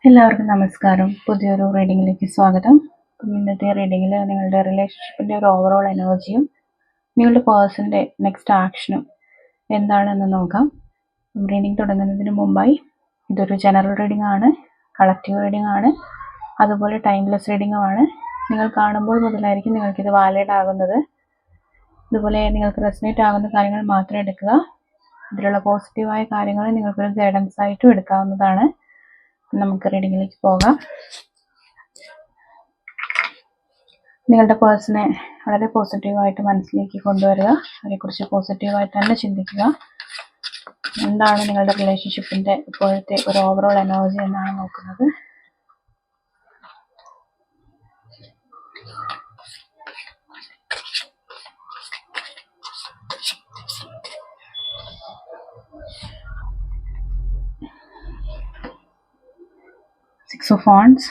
എല്ലാവർക്കും നമസ്കാരം. പുതിയൊരു റീഡിങ്ങിലേക്ക് സ്വാഗതം. ഇന്നത്തെ റീഡിങ്ങിൽ നിങ്ങളുടെ റിലേഷൻഷിപ്പിൻ്റെ ഒരു ഓവറോൾ എനർജിയും നിങ്ങളുടെ പേഴ്സൻ്റെ നെക്സ്റ്റ് ആക്ഷനും എന്താണെന്ന് നോക്കാം. റീഡിങ് തുടങ്ങുന്നതിന് മുമ്പായി ഇതൊരു ജനറൽ റീഡിംഗ് ആണ്, കളക്റ്റീവ് റീഡിംഗ് ആണ്, അതുപോലെ ടൈംലെസ് റീഡിങ്ങുമാണ്. നിങ്ങൾ കാണുമ്പോൾ മുതലായിരിക്കും നിങ്ങൾക്കിത് വാലിഡ് ആകുന്നത്. ഇതുപോലെ നിങ്ങൾക്ക് റെസനേറ്റ് ആകുന്ന കാര്യങ്ങൾ മാത്രം എടുക്കുക. ഇതിലുള്ള പോസിറ്റീവായ കാര്യങ്ങൾ നിങ്ങൾക്കൊരു ഗൈഡൻസ് ആയിട്ടും എടുക്കാവുന്നതാണ്. നമുക്ക് റീഡിങ്ങിലേക്ക് പോകാം. നിങ്ങളുടെ പേഴ്സണെ വളരെ പോസിറ്റീവായിട്ട് മനസ്സിലേക്ക് കൊണ്ടുവരിക. അതിനെക്കുറിച്ച് പോസിറ്റീവായി തന്നെ ചിന്തിക്കുക. എന്താണ് നിങ്ങളുടെ റിലേഷൻഷിപ്പിൻ്റെ ഇപ്പോഴത്തെ ഒരു ഓവറോൾ എനർജി എന്നാണ് നോക്കുന്നത്. Six of Wands,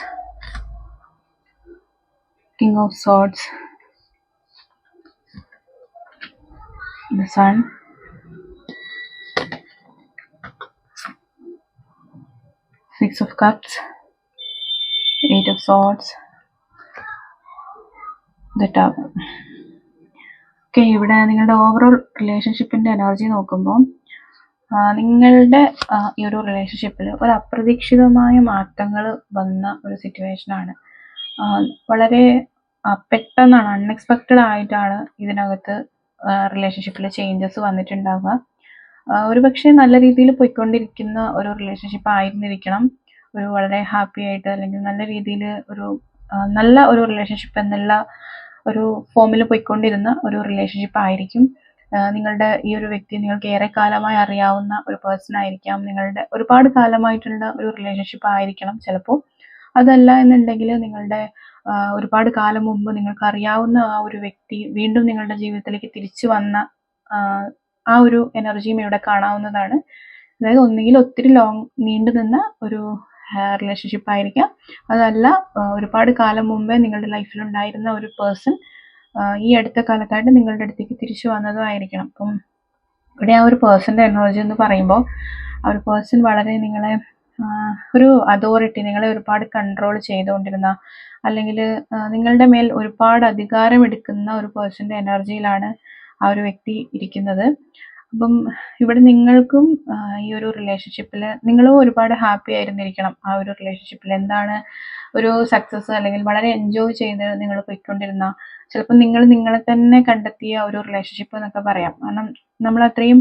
King of Swords, the Sun, Six of Cups, Eight of Swords, the Tower. Okay, ഇവിടെ നിങ്ങളുടെ ഓവറോൾ റിലേഷൻഷിപ്പിൻ്റെ എനർജി നോക്കുമ്പോൾ നിങ്ങളുടെ ഈ ഒരു റിലേഷൻഷിപ്പിൽ ഒരു അപ്രതീക്ഷിതമായ മാറ്റങ്ങൾ വന്ന ഒരു സിറ്റുവേഷനാണ്. വളരെ പെട്ടെന്നാണ്, അൺഎക്സ്പെക്റ്റഡ് ആയിട്ടാണ് ഇതിനകത്ത് റിലേഷൻഷിപ്പിൽ ചേഞ്ചസ് വന്നിട്ടുണ്ടാവുക. ഒരുപക്ഷെ നല്ല രീതിയിൽ പോയിക്കൊണ്ടിരിക്കുന്ന ഒരു റിലേഷൻഷിപ്പ് ആയിരുന്നിരിക്കണം. ഒരു വളരെ ഹാപ്പി ആയിട്ട് അല്ലെങ്കിൽ നല്ല രീതിയിൽ നല്ല ഒരു റിലേഷൻഷിപ്പ് എന്നുള്ള ഒരു ഫോമിൽ പോയിക്കൊണ്ടിരുന്ന ഒരു റിലേഷൻഷിപ്പ് ആയിരിക്കും. നിങ്ങളുടെ ഈ ഒരു വ്യക്തി നിങ്ങൾക്ക് ഏറെ കാലമായി അറിയാവുന്ന ഒരു പേഴ്സൺ ആയിരിക്കാം. നിങ്ങളുടെ ഒരുപാട് കാലമായിട്ടുള്ള ഒരു റിലേഷൻഷിപ്പ് ആയിരിക്കണം ചിലപ്പോൾ. അതല്ല എന്നുണ്ടെങ്കിൽ നിങ്ങളുടെ ഒരുപാട് കാലം മുമ്പ് നിങ്ങൾക്ക് അറിയാവുന്ന ആ ഒരു വ്യക്തി വീണ്ടും നിങ്ങളുടെ ജീവിതത്തിലേക്ക് തിരിച്ചു വന്ന ആ ഒരു എനർജിയും ഇവിടെ കാണാവുന്നതാണ്. അതായത് ഒന്നുകിൽ ഒത്തിരി നീണ്ടു നിന്ന ഒരു റിലേഷൻഷിപ്പ് ആയിരിക്കാം, അതല്ല ഒരുപാട് കാലം മുമ്പേ നിങ്ങളുടെ ലൈഫിലുണ്ടായിരുന്ന ഒരു പേഴ്സൺ ഈ അടുത്ത കാലത്തായിട്ട് നിങ്ങളുടെ അടുത്തേക്ക് തിരിച്ചു വന്നതും ആയിരിക്കണം. അപ്പം ഇവിടെ ആ ഒരു പേഴ്സൻ്റെ എനർജി എന്ന് പറയുമ്പോൾ ആ ഒരു പേഴ്സൺ വളരെ നിങ്ങളെ ഒരു അതോറിറ്റി, നിങ്ങളെ ഒരുപാട് കൺട്രോൾ ചെയ്തുകൊണ്ടിരുന്ന അല്ലെങ്കിൽ നിങ്ങളുടെ മേൽ ഒരുപാട് അധികാരം എടുക്കുന്ന ഒരു പേഴ്സൻ്റെ എനർജിയിലാണ് ആ ഒരു വ്യക്തി ഇരിക്കുന്നത്. അപ്പം ഇവിടെ നിങ്ങൾക്കും ഈ ഒരു റിലേഷൻഷിപ്പിൽ നിങ്ങളും ഒരുപാട് ഹാപ്പി ആയിരുന്നിരിക്കണം. ആ ഒരു റിലേഷൻഷിപ്പിൽ എന്താണ് ഒരു സക്സസ് അല്ലെങ്കിൽ വളരെ എൻജോയ് ചെയ്ത് നിങ്ങൾ പോയിക്കൊണ്ടിരുന്ന, ചിലപ്പോൾ നിങ്ങൾ നിങ്ങളെ തന്നെ കണ്ടെത്തിയ ഒരു റിലേഷൻഷിപ്പ് എന്നൊക്കെ പറയാം. കാരണം നമ്മൾ അത്രയും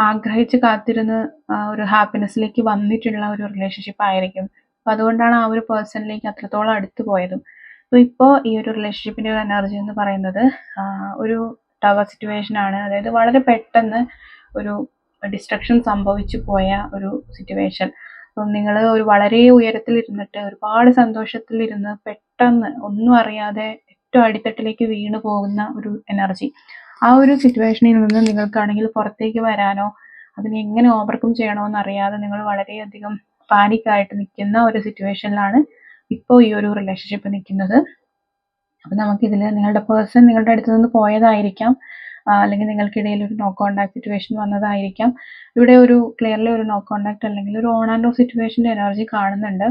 ആഗ്രഹിച്ച് കാത്തിരുന്ന് ഒരു ഹാപ്പിനെസ്സിലേക്ക് വന്നിട്ടുള്ള ഒരു റിലേഷൻഷിപ്പ് ആയിരിക്കും. അപ്പോൾ അതുകൊണ്ടാണ് ആ ഒരു പേഴ്സണിലേക്ക് അത്രത്തോളം അടുത്ത് പോയതും. അപ്പോൾ ഇപ്പോൾ ഈ ഒരു റിലേഷൻഷിപ്പിൻ്റെ ഒരു എനർജി എന്ന് പറയുന്നത് ഒരു ടവർ സിറ്റുവേഷൻ ആണ്. അതായത് വളരെ പെട്ടെന്ന് ഒരു ഡിസ്ട്രക്ഷൻ സംഭവിച്ചു പോയ ഒരു സിറ്റുവേഷൻ. അപ്പം നിങ്ങൾ ഒരു വളരെ ഉയരത്തിലിരുന്നിട്ട് ഒരുപാട് സന്തോഷത്തിലിരുന്ന് പെട്ടെന്ന് ഒന്നും അറിയാതെ ഏറ്റവും അടിത്തട്ടിലേക്ക് വീണു പോകുന്ന ഒരു എനർജി. ആ ഒരു സിറ്റുവേഷനിൽ നിന്ന് നിങ്ങൾക്കാണെങ്കിൽ പുറത്തേക്ക് വരാനോ അതിനെ എങ്ങനെ ഓവർകം ചെയ്യണോ എന്നറിയാതെ നിങ്ങൾ വളരെയധികം പാനിക്കായിട്ട് നിൽക്കുന്ന ഒരു സിറ്റുവേഷനിലാണ് ഇപ്പോൾ ഈ ഒരു റിലേഷൻഷിപ്പ് നിൽക്കുന്നത്. അപ്പം നമുക്കിതിൽ നിങ്ങളുടെ പേഴ്സൺ നിങ്ങളുടെ അടുത്ത് നിന്ന് പോയതായിരിക്കാം, അല്ലെങ്കിൽ നിങ്ങൾക്കിടയിൽ ഒരു നോ കോണ്ടാക്ട് സിറ്റുവേഷൻ വന്നതായിരിക്കാം. ഇവിടെ ഒരു ക്ലിയർലി ഒരു നോ കോണ്ടാക്ട് അല്ലെങ്കിൽ ഒരു ഓൺ ആൻഡ് ഓഫ് സിറ്റുവേഷൻ്റെ എനർജി കാണുന്നുണ്ട്.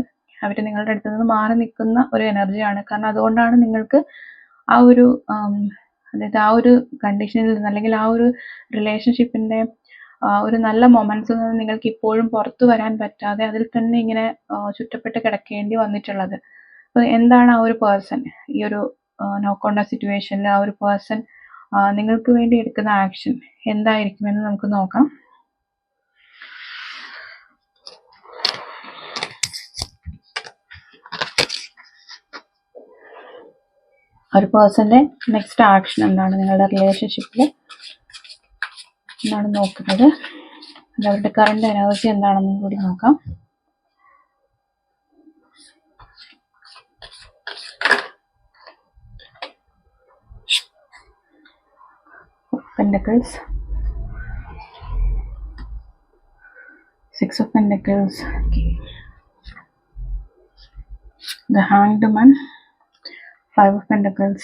അവർ നിങ്ങളുടെ അടുത്ത് നിന്ന് മാറി നിൽക്കുന്ന ഒരു എനർജിയാണ്. കാരണം അതുകൊണ്ടാണ് നിങ്ങൾക്ക് ആ ഒരു അതായത് ആ ഒരു കണ്ടീഷനിൽ നിന്ന് അല്ലെങ്കിൽ ആ ഒരു റിലേഷൻഷിപ്പിൻ്റെ ഒരു നല്ല മൊമെൻറ്റ്സിൽ നിന്ന് നിങ്ങൾക്ക് ഇപ്പോഴും പുറത്തു വരാൻ പറ്റാതെ അതിൽ തന്നെ ഇങ്ങനെ ചുറ്റപ്പെട്ട് കിടക്കേണ്ടി വന്നിട്ടുള്ളത്. അപ്പോൾ എന്താണ് ആ ഒരു പേഴ്സൺ ഈ ഒരു നോ കോണ്ടാക്ട് സിറ്റുവേഷനിൽ ആ ഒരു പേഴ്സൺ നിങ്ങൾക്ക് വേണ്ടി എടുക്കുന്ന ആക്ഷൻ എന്തായിരിക്കുമെന്ന് നമുക്ക് നോക്കാം. ഒരു പേഴ്സൻ്റെ നെക്സ്റ്റ് ആക്ഷൻ എന്താണ്, നിങ്ങളുടെ റിലേഷൻഷിപ്പിൽ എന്താണ് നോക്കുന്നത്, അവരുടെ കറണ്ട് എനർജി എന്താണെന്നും കൂടി നോക്കാം. Pentacles, Six of Pentacles, okay. The Hanged Man, Five of Pentacles,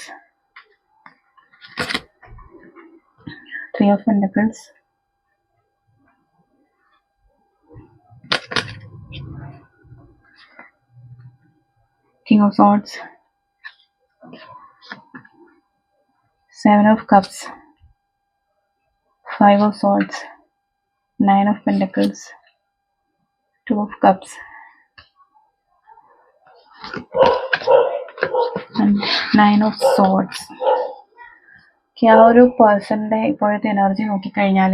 Three of Pentacles, King of Swords, 7 of Cups, 5 of Swords, 9 of Pentacles, 2 of Cups, and 9 of Swords. ആ ഒരു പേഴ്സണിന്റെ ഇപ്പോഴത്തെ എനർജി നോക്കിക്കഴിഞ്ഞാൽ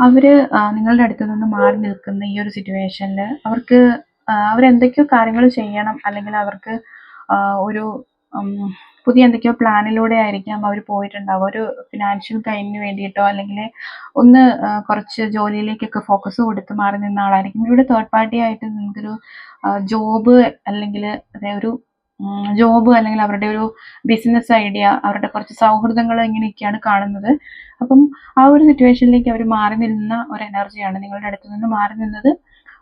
അവര് നിങ്ങളുടെ അടുത്ത് നിന്ന് മാറി നിൽക്കുന്ന ഈ ഒരു സിറ്റുവേഷനിൽ അവർക്ക് അവരെന്തൊക്കെയോ കാര്യങ്ങൾ ചെയ്യണം, അല്ലെങ്കിൽ അവർക്ക് ഒരു പുതിയ എന്തൊക്കെയോ പ്ലാനിലൂടെ ആയിരിക്കാം അവർ പോയിട്ടുണ്ടാവും. ഒരു ഫിനാൻഷ്യൽ ഗെയിനിന് വേണ്ടിയിട്ടോ അല്ലെങ്കിൽ ഒന്ന് കുറച്ച് ജോലിയിലേക്കൊക്കെ ഫോക്കസ് കൊടുത്ത് മാറി നിന്ന ആളായിരിക്കും. ഇവിടെ തേർഡ് പാർട്ടി ആയിട്ട് നിങ്ങൾക്കൊരു ജോബ് അല്ലെങ്കിൽ ഒരു ജോബ് അല്ലെങ്കിൽ അവരുടെ ഒരു ബിസിനസ് ഐഡിയ, അവരുടെ കുറച്ച് സൗഹൃദങ്ങൾ ഇങ്ങനെയൊക്കെയാണ് കാണുന്നത്. അപ്പം ആ ഒരു സിറ്റുവേഷനിലേക്ക് അവർ മാറി നിന്ന ഒരു എനർജിയാണ്. നിങ്ങളുടെ അടുത്ത് നിന്ന് മാറി നിന്നത്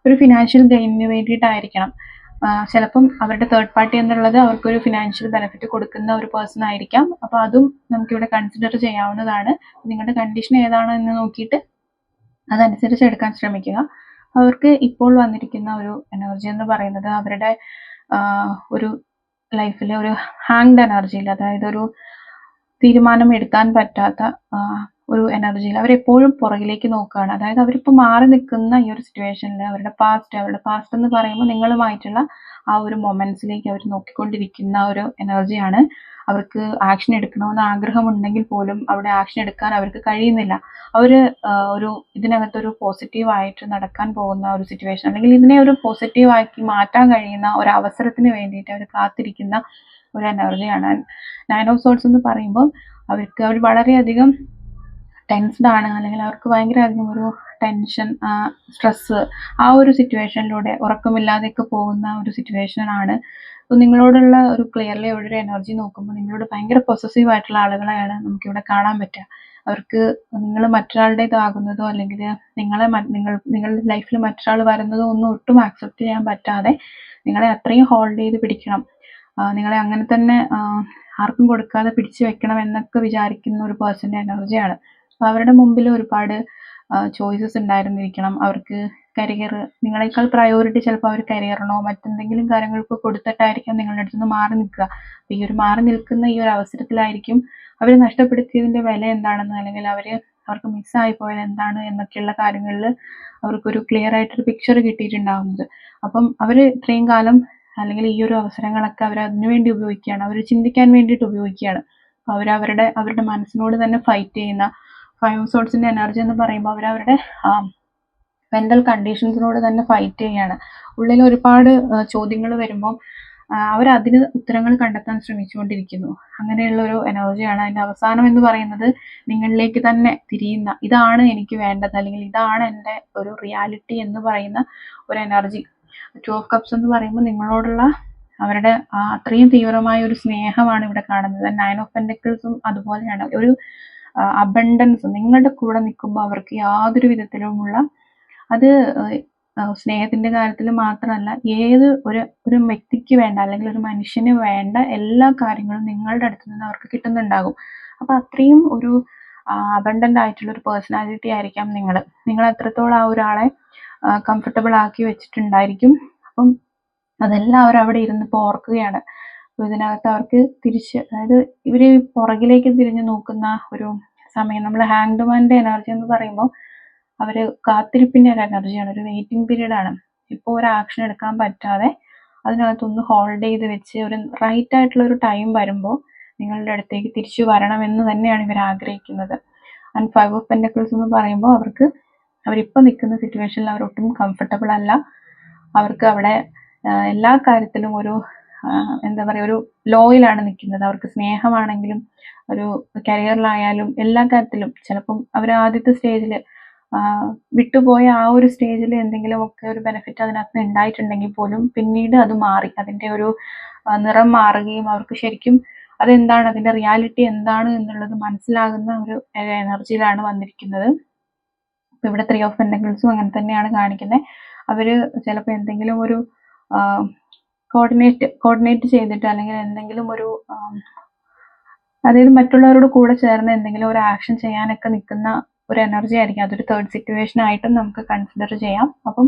ഒരു ഫിനാൻഷ്യൽ ഗെയിനിന് വേണ്ടിയിട്ടായിരിക്കണം. ചിലപ്പം അവരുടെ തേർഡ് പാർട്ടി എന്നുള്ളത് അവർക്കൊരു ഫിനാൻഷ്യൽ ബെനിഫിറ്റ് കൊടുക്കുന്ന ഒരു പേഴ്സൺ ആയിരിക്കാം. അപ്പോൾ അതും നമുക്കിവിടെ കൺസിഡർ ചെയ്യാവുന്നതാണ്. നിങ്ങളുടെ കണ്ടീഷൻ ഏതാണ് എന്ന് നോക്കിയിട്ട് അതനുസരിച്ച് എടുക്കാൻ ശ്രമിക്കുക. അവർക്ക് ഇപ്പോൾ വന്നിരിക്കുന്ന ഒരു എനർജി എന്ന് പറയുന്നത് അവരുടെ ഒരു ലൈഫിലെ ഒരു ഹാങ്ഡ് എനർജിയിൽ, അതായത് ഒരു തീരുമാനം എടുക്കാൻ പറ്റാത്ത ഒരു എനർജിയിൽ അവരെപ്പോഴും പുറകിലേക്ക് നോക്കുകയാണ്. അതായത് അവരിപ്പോൾ മാറി നിൽക്കുന്ന ഈ ഒരു സിറ്റുവേഷനിൽ അവരുടെ പാസ്റ്റ് എന്ന് പറയുമ്പോൾ നിങ്ങളുമായിട്ടുള്ള ആ ഒരു മൊമെന്റ്സിലേക്ക് അവർ നോക്കിക്കൊണ്ടിരിക്കുന്ന ഒരു എനർജിയാണ്. അവർക്ക് ആക്ഷൻ എടുക്കണമെന്ന് ആഗ്രഹമുണ്ടെങ്കിൽ പോലും അവിടെ ആക്ഷൻ എടുക്കാൻ അവർക്ക് കഴിയുന്നില്ല. അവർ ഇതിനകത്തൊരു പോസിറ്റീവായിട്ട് നടക്കാൻ പോകുന്ന ഒരു സിറ്റുവേഷൻ, അല്ലെങ്കിൽ ഇതിനെ ഒരു പോസിറ്റീവാക്കി മാറ്റാൻ കഴിയുന്ന ഒരു അവസരത്തിന് വേണ്ടിയിട്ട് അവർ കാത്തിരിക്കുന്ന ഒരു എനർജിയാണ്. 9 of Swords എന്ന് പറയുമ്പോൾ അവർ വളരെയധികം ടെൻസ്ഡ് ആണ്, അല്ലെങ്കിൽ അവർക്ക് ഭയങ്കര അധികം ഒരു ടെൻഷൻ, സ്ട്രെസ്, ആ ഒരു സിറ്റുവേഷനിലൂടെ ഉറക്കമില്ലാതെയൊക്കെ പോകുന്ന ഒരു സിറ്റുവേഷനാണ്. അപ്പോൾ നിങ്ങളോടുള്ള ഒരു ക്ലിയർലി ഒരു എനർജി നോക്കുമ്പോൾ നിങ്ങളോട് ഭയങ്കര പൊസസീവ് ആയിട്ടുള്ള ആളുകളെയാണ് നമുക്കിവിടെ കാണാൻ പറ്റുക. അവർക്ക് നിങ്ങൾ മറ്റൊരാളുടേതാകുന്നതോ അല്ലെങ്കിൽ നിങ്ങളുടെ ലൈഫിൽ മറ്റൊരാൾ വരുന്നതോ ഒന്നും ഒട്ടും ആക്സെപ്റ്റ് ചെയ്യാൻ പറ്റാതെ നിങ്ങളെ അത്രയും ഹോൾഡ് ചെയ്ത് പിടിക്കണം, നിങ്ങളെ അങ്ങനെ തന്നെ ആർക്കും കൊടുക്കാതെ പിടിച്ചു വെക്കണം എന്നൊക്കെ വിചാരിക്കുന്ന ഒരു പേഴ്സൻ്റെ എനർജിയാണ്. അപ്പോൾ അവരുടെ മുമ്പിൽ ഒരുപാട് ചോയ്സസ് ഉണ്ടായിരുന്നിരിക്കണം. അവർക്ക് കരിയർ, നിങ്ങളെക്കാൾ പ്രയോറിറ്റി ചിലപ്പോൾ അവർ കരിയറിനോ മറ്റെന്തെങ്കിലും കാര്യങ്ങൾക്ക് കൊടുത്തിട്ടായിരിക്കാം നിങ്ങളുടെ അടുത്ത് നിന്ന് മാറി നിൽക്കുക. അപ്പോൾ ഈ ഒരു മാറി നിൽക്കുന്ന ഈ ഒരു അവസരത്തിലായിരിക്കും അവർ നഷ്ടപ്പെടുത്തിയതിൻ്റെ വില എന്താണെന്ന്, അല്ലെങ്കിൽ അവർക്ക് മിസ്സായി പോയത് എന്താണ് എന്നൊക്കെയുള്ള കാര്യങ്ങളിൽ അവർക്കൊരു ക്ലിയർ ആയിട്ടൊരു പിക്ചർ കിട്ടിയിട്ടുണ്ടാവുന്നത്. അപ്പം അവർ ഇത്രയും കാലം അല്ലെങ്കിൽ ഈ ഒരു അവസരങ്ങളൊക്കെ അവർ അതിനു വേണ്ടി ഉപയോഗിക്കുകയാണ്, അവർ ചിന്തിക്കാൻ വേണ്ടിയിട്ട് ഉപയോഗിക്കുകയാണ്. അപ്പോൾ അവരുടെ മനസ്സിനോട് തന്നെ ഫൈറ്റ് ചെയ്യുന്ന 5 of Swords എനർജി എന്ന് പറയുമ്പോൾ അവരവരുടെ മെൻ്റൽ കണ്ടീഷൻസിനോട് തന്നെ ഫൈറ്റ് ചെയ്യുകയാണ്. ഉള്ളിൽ ഒരുപാട് ചോദ്യങ്ങൾ വരുമ്പോൾ അവരതിന് ഉത്തരങ്ങൾ കണ്ടെത്താൻ ശ്രമിച്ചുകൊണ്ടിരിക്കുന്നു. അങ്ങനെയുള്ള ഒരു എനർജിയാണ്. അതിൻ്റെ അവസാനം എന്ന് പറയുന്നത് നിങ്ങളിലേക്ക് തന്നെ തിരിയുന്ന, ഇതാണ് എനിക്ക് വേണ്ടത് അല്ലെങ്കിൽ ഇതാണ് എൻ്റെ ഒരു റിയാലിറ്റി എന്ന് പറയുന്ന ഒരു എനർജി. 2 of Cups എന്ന് പറയുമ്പോൾ നിങ്ങളോടുള്ള അവരുടെ അത്രയും തീവ്രമായ ഒരു സ്നേഹമാണ് ഇവിടെ കാണുന്നത്. 9 of Pentaclesഉം അതുപോലെയാണ്. ഒരു അബണ്ടൻസ് നിങ്ങളുടെ കൂടെ നിൽക്കുമ്പോൾ അവർക്ക് യാതൊരു വിധത്തിലുമുള്ള അത് സ്നേഹത്തിന്റെ കാര്യത്തിൽ മാത്രമല്ല, ഏത് ഒരു വ്യക്തിക്ക് വേണ്ട അല്ലെങ്കിൽ ഒരു മനുഷ്യന് വേണ്ട എല്ലാ കാര്യങ്ങളും നിങ്ങളുടെ അടുത്ത് നിന്ന് അവർക്ക് കിട്ടുന്നുണ്ടാകും. അപ്പൊ അത്രയും ഒരു അബണ്ടന്റ് ആയിട്ടുള്ള ഒരു പേഴ്സണാലിറ്റി ആയിരിക്കാം നിങ്ങൾ എത്രത്തോളം ആ ഒരാളെ കംഫർട്ടബിൾ ആക്കി വെച്ചിട്ടുണ്ടായിരിക്കും. അപ്പം അതെല്ലാം അവരവിടെ ഇരുന്നിപ്പോൾ ഓർക്കുകയാണ്. അപ്പോൾ ഇതിനകത്ത് അവർക്ക് തിരിച്ച്, അതായത് ഇവര് പുറകിലേക്ക് തിരിഞ്ഞു നോക്കുന്ന ഒരു സമയം. നമ്മൾ ഹാങ്ഡ്മാന്റെ എനർജി എന്ന് പറയുമ്പോൾ അവര് കാത്തിരിപ്പിന്റെ ഒരു എനർജിയാണ്, ഒരു വെയിറ്റിംഗ് പീരീഡ് ആണ്. ഇപ്പോൾ ഒരു ആക്ഷൻ എടുക്കാൻ പറ്റാതെ അതിനകത്തൊന്ന് ഹോൾഡ് ചെയ്ത് വെച്ച് ഒരു റൈറ്റ് ആയിട്ടുള്ള ഒരു ടൈം വരുമ്പോൾ നിങ്ങളുടെ അടുത്തേക്ക് തിരിച്ചു വരണമെന്ന് തന്നെയാണ് ഇവർ ആഗ്രഹിക്കുന്നത്. ആൻഡ് 5 of Pentacles എന്ന് പറയുമ്പോൾ അവരിപ്പോൾ നിൽക്കുന്ന സിറ്റുവേഷനിൽ അവരൊട്ടും കംഫർട്ടബിൾ അല്ല. അവർക്ക് അവിടെ എല്ലാ കാര്യത്തിലും ഒരു എന്താ പറയുക, ഒരു ലോയിലാണ് നിൽക്കുന്നത്. അവർക്ക് സ്നേഹമാണെങ്കിലും ഒരു കരിയറിലായാലും എല്ലാ കാര്യത്തിലും ചിലപ്പം അവർ ആദ്യത്തെ സ്റ്റേജിൽ വിട്ടുപോയ ആ ഒരു സ്റ്റേജിൽ എന്തെങ്കിലുമൊക്കെ ഒരു ബെനിഫിറ്റ് അതിനകത്ത് ഉണ്ടായിട്ടുണ്ടെങ്കിൽ പോലും പിന്നീട് അത് മാറി, അതിൻ്റെ ഒരു നിറം മാറുകയും അവർക്ക് ശരിക്കും അതെന്താണ്, അതിൻ്റെ റിയാലിറ്റി എന്താണ് എന്നുള്ളത് മനസ്സിലാകുന്ന ഒരു എനർജിയിലാണ് വന്നിരിക്കുന്നത്. ഇപ്പം ഇവിടെ 3 of Pentaclesഉം അങ്ങനെ തന്നെയാണ് കാണിക്കുന്നത്. അവർ ചിലപ്പോൾ എന്തെങ്കിലും ഒരു കോർഡിനേറ്റ് ചെയ്തിട്ട് അല്ലെങ്കിൽ എന്തെങ്കിലും ഒരു അതായത് മറ്റുള്ളവരോട് കൂടെ ചേർന്ന് എന്തെങ്കിലും ഒരു ആക്ഷൻ ചെയ്യാനൊക്കെ നിൽക്കുന്ന ഒരു എനർജി ആയിരിക്കും. അതൊരു തേർഡ് സിറ്റുവേഷൻ ആയിട്ടും നമുക്ക് കൺസിഡർ ചെയ്യാം. അപ്പം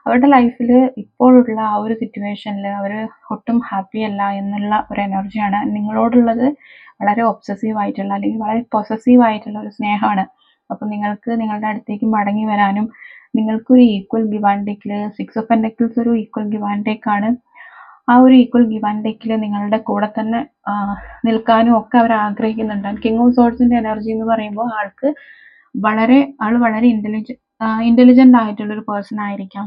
അവരുടെ ലൈഫിൽ ഇപ്പോഴുള്ള ആ ഒരു സിറ്റുവേഷനിൽ അവർ ഒട്ടും ഹാപ്പി അല്ല എന്നുള്ള ഒരു എനർജിയാണ്. നിങ്ങളോടുള്ളത് വളരെ ഒബ്സസീവ് ആയിട്ടുള്ള അല്ലെങ്കിൽ വളരെ പൊസസീവ് ആയിട്ടുള്ള ഒരു സ്നേഹമാണ്. അപ്പം നിങ്ങൾക്ക് നിങ്ങളുടെ അടുത്തേക്ക് മടങ്ങി വരാനും നിങ്ങൾക്കൊരു ഈക്വൽ ഗിവ് ആൻഡ് ടേക്കിൽ 6 ഓഫ് പെന്റക്കിൾസ് ഒരു ഈക്വൽ ഗിവ് ആൻഡ് ടേക്ക് ആണ്. ആ ഒരു ഈക്വൽ ഗിവ് ആൻഡ് ടേക്കിൽ നിങ്ങളുടെ കൂടെ തന്നെ നിൽക്കാനും ഒക്കെ അവർ ആഗ്രഹിക്കുന്നുണ്ട്. കിങ് ഓഫ് സോർഡ്സിന്റെ എനർജി എന്ന് പറയുമ്പോൾ ആൾ വളരെ ഇന്റലിജന്റ് ആയിട്ടുള്ള ഒരു പേഴ്സൺ ആയിരിക്കാം.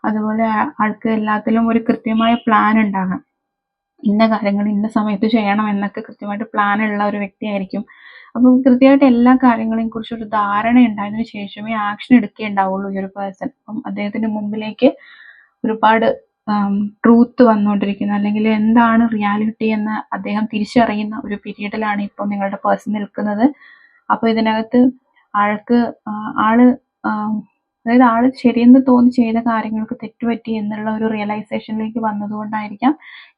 അതുപോലെ ആൾക്ക് എല്ലാത്തിലും ഒരു കൃത്യമായ പ്ലാൻ ഉണ്ടാകാം. ഇന്ന കാര്യങ്ങൾ ഇന്ന സമയത്ത് ചെയ്യണം എന്നൊക്കെ കൃത്യമായിട്ട് പ്ലാൻ ഉള്ള ഒരു വ്യക്തിയായിരിക്കും. അപ്പം കൃത്യമായിട്ട് എല്ലാ കാര്യങ്ങളെയും കുറിച്ച് ഒരു ധാരണ ഉണ്ടായതിനു ശേഷമേ ആക്ഷൻ എടുക്കുകയുണ്ടാവുള്ളൂ ഈ ഒരു പേഴ്സൺ. അപ്പം അദ്ദേഹത്തിന്റെ മുമ്പിലേക്ക് ഒരുപാട് ട്രൂത്ത് വന്നുകൊണ്ടിരിക്കുന്ന അല്ലെങ്കിൽ എന്താണ് റിയാലിറ്റി എന്ന് അദ്ദേഹം തിരിച്ചറിയുന്ന ഒരു പീരീഡിലാണ് ഇപ്പോൾ നിങ്ങളുടെ പേഴ്സൺ നിൽക്കുന്നത്. അപ്പോൾ ഇതിനകത്ത് ആള് ശരിയെന്ന് തോന്നി ചെയ്ത കാര്യങ്ങൾക്ക് തെറ്റുപറ്റി എന്നുള്ള ഒരു റിയലൈസേഷനിലേക്ക് വന്നതുകൊണ്ടായിരിക്കാം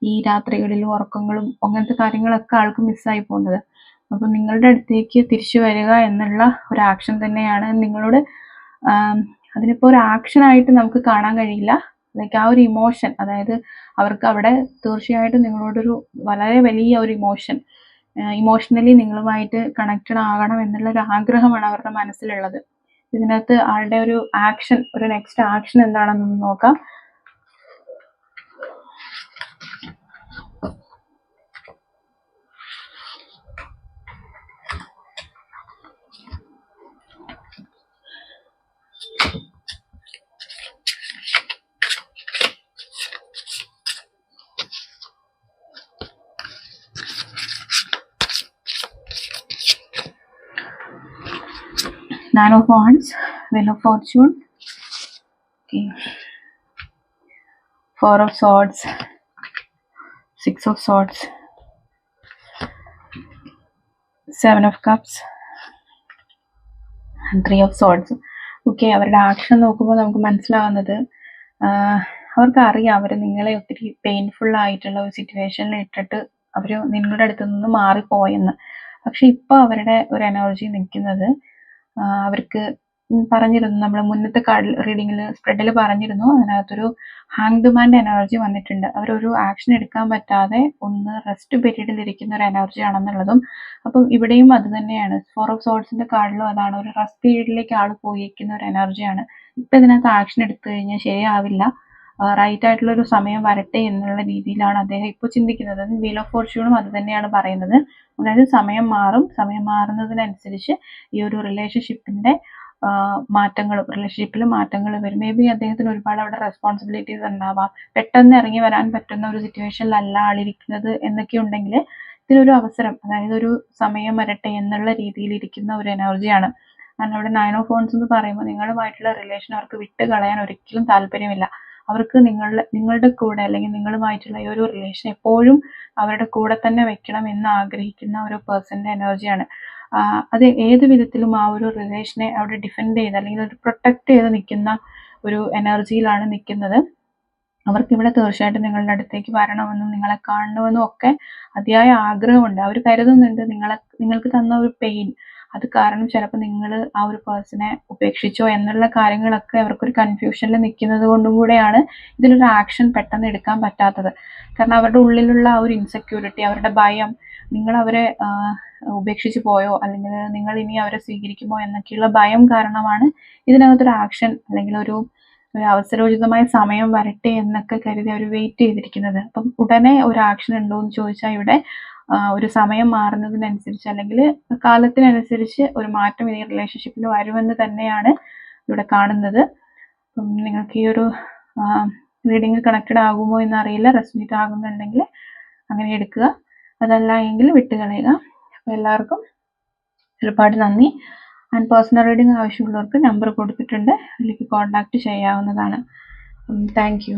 ഈ രാത്രികളിലും ഉറക്കങ്ങളും അങ്ങനത്തെ കാര്യങ്ങളൊക്കെ ആൾക്ക് മിസ്സായി പോകുന്നത്. അപ്പോൾ നിങ്ങളുടെ അടുത്തേക്ക് തിരിച്ചു വരിക എന്നുള്ള ഒരു ആക്ഷൻ തന്നെയാണ് നിങ്ങളോട്. അതിനിപ്പോൾ ഒരു ആക്ഷനായിട്ട് നമുക്ക് കാണാൻ കഴിയില്ല. ലൈക്ക് ആ ഒരു ഇമോഷൻ, അതായത് അവർക്ക് അവിടെ തീർച്ചയായിട്ടും നിങ്ങളോടൊരു വളരെ വലിയ ഒരു ഇമോഷണലി നിങ്ങളുമായിട്ട് കണക്റ്റഡ് ആകണം എന്നുള്ള ഒരു ആഗ്രഹമാണ് അവരുടെ മനസ്സിലുള്ളത്. ഇതിനകത്ത് ആളുടെ ഒരു നെക്സ്റ്റ് ആക്ഷൻ എന്താണെന്ന് നോക്കാം. Nine of Wands, Wheel of Fortune, okay. 4 of Swords, 6 of Swords, 7 of Cups, and 3 of Swords. Okay, അവരുടെ ആക്ഷൻ നോക്കുമ്പോൾ നമുക്ക് മനസ്സിലാവുന്നത് അവർക്കറിയാം അവർ നിങ്ങളെ ഒത്തിരി പെയിൻഫുൾ ആയിട്ടുള്ള ഒരു സിറ്റുവേഷനിൽ ഇട്ടിട്ട് അവർ നിങ്ങളുടെ അടുത്ത് നിന്ന് മാറിപ്പോയെന്ന്. പക്ഷെ ഇപ്പോൾ അവരുടെ ഒരു എനർജി നിൽക്കുന്നത്, അവർക്ക് പറഞ്ഞിരുന്നു, നമ്മൾ മുന്നത്തെ കാർഡ് റീഡിങ്ങിൽ സ്പ്രെഡിൽ പറഞ്ഞിരുന്നു, അതിനകത്തൊരു ഹാങ്ഡ് മാൻ്റെ എനർജി വന്നിട്ടുണ്ട്. അവരൊരു ആക്ഷൻ എടുക്കാൻ പറ്റാതെ ഒന്ന് റെസ്റ്റ് പീരീഡിൽ ഇരിക്കുന്ന ഒരു എനർജി ആണെന്നുള്ളതും. അപ്പം ഇവിടെയും അത് തന്നെയാണ്. 4 ഓഫ് സോർഡ്സിന്റെ കാർഡിലും അതാണ്, ഒരു റെസ്റ്റ് പീരീഡിലേക്ക് ആൾ പോയിരിക്കുന്ന ഒരു എനർജിയാണ്. ഇപ്പം ഇതിനകത്ത് ആക്ഷൻ എടുത്തു കഴിഞ്ഞാൽ ശരിയാവില്ല, റൈറ്റ് ആയിട്ടുള്ള ഒരു സമയം വരട്ടെ എന്നുള്ള രീതിയിലാണ് അദ്ദേഹം ഇപ്പോൾ ചിന്തിക്കുന്നത്. വീൽ ഓഫ് ഫോർച്യൂണും അത് തന്നെയാണ് പറയുന്നത്. അതായത് സമയം മാറും, സമയം മാറുന്നതിനനുസരിച്ച് ഈ ഒരു റിലേഷൻഷിപ്പിൽ മാറ്റങ്ങൾ വരും. മേ ബി അദ്ദേഹത്തിന് ഒരുപാട് അവിടെ റെസ്പോൺസിബിലിറ്റീസ് ഉണ്ടാവാം, പെട്ടെന്ന് ഇറങ്ങി വരാൻ പറ്റുന്ന ഒരു സിറ്റുവേഷനിലല്ല ആളിരിക്കുന്നത് എന്നൊക്കെ ഉണ്ടെങ്കിൽ ഇതിനൊരു അവസരം, അതായത് ഒരു സമയം വരട്ടെ എന്നുള്ള രീതിയിൽ ഇരിക്കുന്ന ഒരു എനർജിയാണ്. കാരണം അവിടെ 9 ഓഫ് വൺസ് എന്ന് പറയുമ്പോൾ നിങ്ങളുമായിട്ടുള്ള റിലേഷൻ അവർക്ക് വിട്ട് കളയാൻ ഒരിക്കലും താല്പര്യമില്ല. അവർക്ക് നിങ്ങളുടെ കൂടെ അല്ലെങ്കിൽ നിങ്ങളുമായിട്ടുള്ള ഈ ഒരു റിലേഷൻ എപ്പോഴും അവരുടെ കൂടെ തന്നെ വെക്കണം എന്ന് ആഗ്രഹിക്കുന്ന ഒരു പേഴ്സന്റെ എനർജിയാണ്. അത് ഏത് വിധത്തിലും ആ ഒരു റിലേഷനെ അവിടെ ഡിഫെൻഡ് ചെയ്ത് അല്ലെങ്കിൽ ഒരു പ്രൊട്ടക്ട് ചെയ്ത് നിൽക്കുന്ന ഒരു എനർജിയിലാണ് നിൽക്കുന്നത്. അവർക്കിവിടെ തീർച്ചയായിട്ടും നിങ്ങളുടെ അടുത്തേക്ക് വരണമെന്നും നിങ്ങളെ കാണണമെന്നും ഒക്കെ അതിയായ ആഗ്രഹമുണ്ട്. അവർ കരുതുന്നുണ്ട് നിങ്ങൾക്ക് തന്ന ഒരു പെയിൻ, അത് കാരണം ചിലപ്പോൾ നിങ്ങൾ ആ ഒരു പേഴ്സണെ ഉപേക്ഷിച്ചോ എന്നുള്ള കാര്യങ്ങളൊക്കെ അവർക്കൊരു കൺഫ്യൂഷനിൽ നിൽക്കുന്നത് കൊണ്ടും കൂടെയാണ് ഇതിലൊരു ആക്ഷൻ പെട്ടെന്ന് എടുക്കാൻ പറ്റാത്തത്. കാരണം അവരുടെ ഉള്ളിലുള്ള ആ ഒരു ഇൻസെക്യൂരിറ്റി, അവരുടെ ഭയം, നിങ്ങൾ അവരെ ഉപേക്ഷിച്ച് പോയോ അല്ലെങ്കിൽ നിങ്ങൾ ഇനി അവരെ സ്വീകരിക്കുമോ എന്നൊക്കെയുള്ള ഭയം കാരണമാണ് ഇതിനകത്തൊരു ആക്ഷൻ അല്ലെങ്കിൽ ഒരു അവസരോചിതമായ സമയം വരട്ടെ എന്നൊക്കെ കരുതി അവർ വെയിറ്റ് ചെയ്തിരിക്കുന്നത്. അപ്പം ഉടനെ ഒരു ആക്ഷൻ ഉണ്ടോ എന്ന് ചോദിച്ചാൽ ഇവിടെ ഒരു സമയം മാറുന്നതിനനുസരിച്ച് അല്ലെങ്കിൽ കാലത്തിനനുസരിച്ച് ഒരു മാറ്റം ഈ റിലേഷൻഷിപ്പിൽ വരുമെന്ന് തന്നെയാണ് ഇവിടെ കാണുന്നത്. അപ്പം നിങ്ങൾക്ക് ഈ ഒരു റീഡിങ് കണക്റ്റഡ് ആകുമോ എന്നറിയില്ല. റെസ്മിറ്റ് ആകുന്നുണ്ടെങ്കിൽ അങ്ങനെ എടുക്കുക, അതല്ല എങ്കിൽ വിട്ടുകളയുക. അപ്പോൾ എല്ലാവർക്കും ഒരുപാട് നന്ദി. ആൻഡ് പേഴ്സണൽ റീഡിങ് ആവശ്യമുള്ളവർക്ക് നമ്പർ കൊടുത്തിട്ടുണ്ട്, അതിലേക്ക് കോൺടാക്റ്റ് ചെയ്യാവുന്നതാണ്. Thank you.